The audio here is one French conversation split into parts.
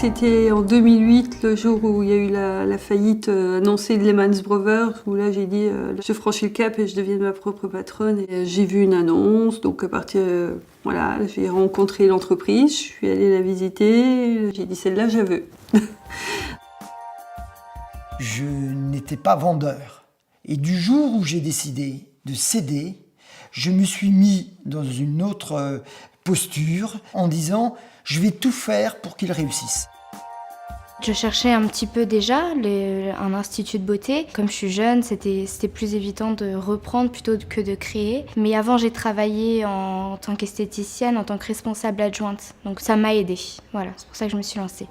C'était en 2008, le jour où il y a eu la faillite annoncée de Lehman Brothers, où là j'ai dit je franchis le cap et je deviens ma propre patronne. Et j'ai vu une annonce, donc à partir voilà, j'ai rencontré l'entreprise, je suis allée la visiter, j'ai dit celle-là je veux. Je n'étais pas vendeur. Et du jour où j'ai décidé de céder, je me suis mis dans une autre posture en disant je vais tout faire pour qu'il réussisse. Je cherchais un petit peu déjà un institut de beauté. Comme je suis jeune, c'était plus évident de reprendre plutôt que de créer. Mais avant, j'ai travaillé en tant qu'esthéticienne, en tant que responsable adjointe. Donc ça m'a aidée. Voilà, c'est pour ça que je me suis lancée.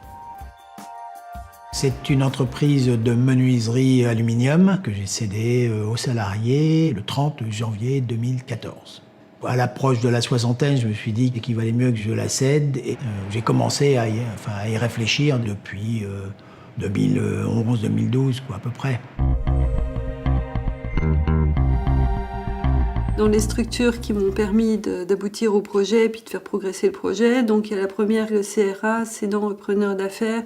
C'est une entreprise de menuiserie aluminium que j'ai cédée aux salariés le 30 janvier 2014. À l'approche de la soixantaine, je me suis dit qu'il valait mieux que je la cède et j'ai commencé à y réfléchir depuis 2011-2012, à peu près. Dans les structures qui m'ont permis d'aboutir au projet et puis de faire progresser le projet, donc il y a la première, le CRA, Cédant Repreneur d'Affaires,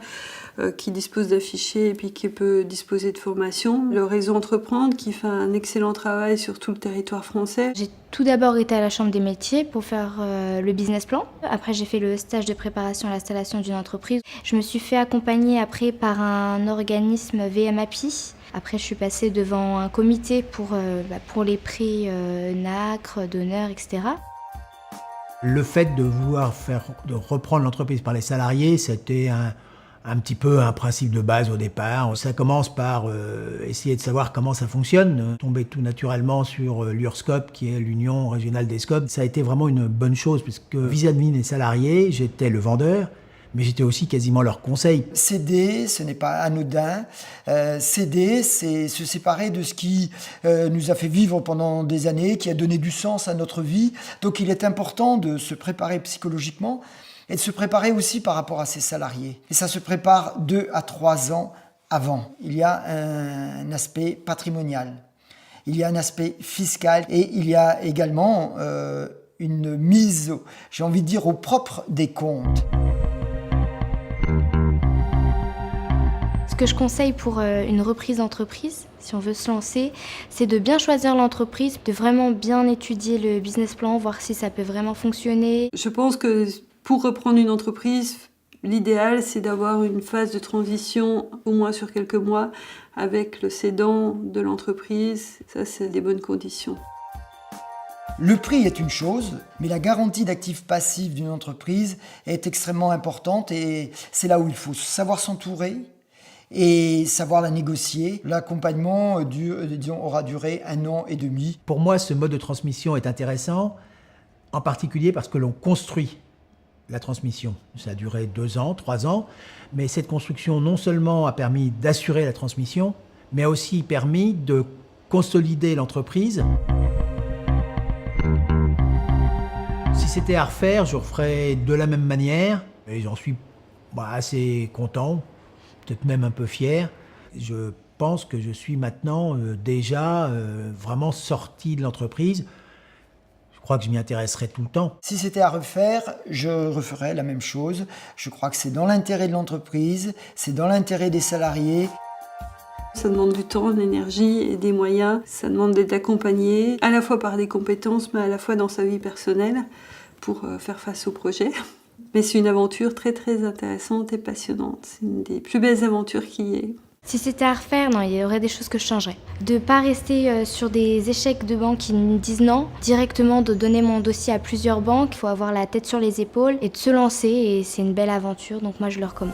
qui dispose d'un fichier et puis qui peut disposer de formation. Le réseau Entreprendre qui fait un excellent travail sur tout le territoire français. J'ai tout d'abord été à la Chambre des métiers pour faire le business plan. Après, j'ai fait le stage de préparation à l'installation d'une entreprise. Je me suis fait accompagner après par un organisme VMAPI. Après, je suis passée devant un comité pour les prix NACRE, d'honneur, etc. Le fait de vouloir de reprendre l'entreprise par les salariés, c'était un petit peu un principe de base au départ. Ça commence par essayer de savoir comment ça fonctionne. Tomber tout naturellement sur l'URSCOP, qui est l'Union régionale des SCOP. Ça a été vraiment une bonne chose, puisque vis-à-vis des salariés, j'étais le vendeur, mais j'étais aussi quasiment leur conseil. Céder, ce n'est pas anodin. Céder, c'est se séparer de ce qui nous a fait vivre pendant des années, qui a donné du sens à notre vie. Donc il est important de se préparer psychologiquement et de se préparer aussi par rapport à ses salariés. Et ça se prépare 2 à 3 ans avant. Il y a un aspect patrimonial, il y a un aspect fiscal et il y a également une mise, j'ai envie de dire, au propre des comptes. Ce que je conseille pour une reprise d'entreprise, si on veut se lancer, c'est de bien choisir l'entreprise, de vraiment bien étudier le business plan, voir si ça peut vraiment fonctionner. Je pense que pour reprendre une entreprise, l'idéal c'est d'avoir une phase de transition au moins sur quelques mois avec le cédant de l'entreprise. Ça, c'est des bonnes conditions. Le prix est une chose, mais la garantie d'actifs passifs d'une entreprise est extrêmement importante et c'est là où il faut savoir s'entourer et savoir la négocier. L'accompagnement aura duré 1 an et demi. Pour moi, ce mode de transmission est intéressant, en particulier parce que l'on construit la transmission. Ça a duré 2 ans, 3 ans, mais cette construction non seulement a permis d'assurer la transmission, mais a aussi permis de consolider l'entreprise. Si c'était à refaire, je referais de la même manière, et j'en suis assez content, peut-être même un peu fier. Je pense que je suis maintenant déjà vraiment sorti de l'entreprise. Je crois que je m'y intéresserai tout le temps. Si c'était à refaire, je referais la même chose. Je crois que c'est dans l'intérêt de l'entreprise, c'est dans l'intérêt des salariés. Ça demande du temps, de l'énergie et des moyens. Ça demande d'être accompagné, à la fois par des compétences, mais à la fois dans sa vie personnelle, pour faire face au projet. Mais c'est une aventure très très intéressante et passionnante. C'est une des plus belles aventures qu'il y ait. Si c'était à refaire, non, il y aurait des choses que je changerais. De ne pas rester sur des échecs de banques qui me disent non, directement de donner mon dossier à plusieurs banques. Il faut avoir la tête sur les épaules et de se lancer, et c'est une belle aventure, donc moi je le recommande.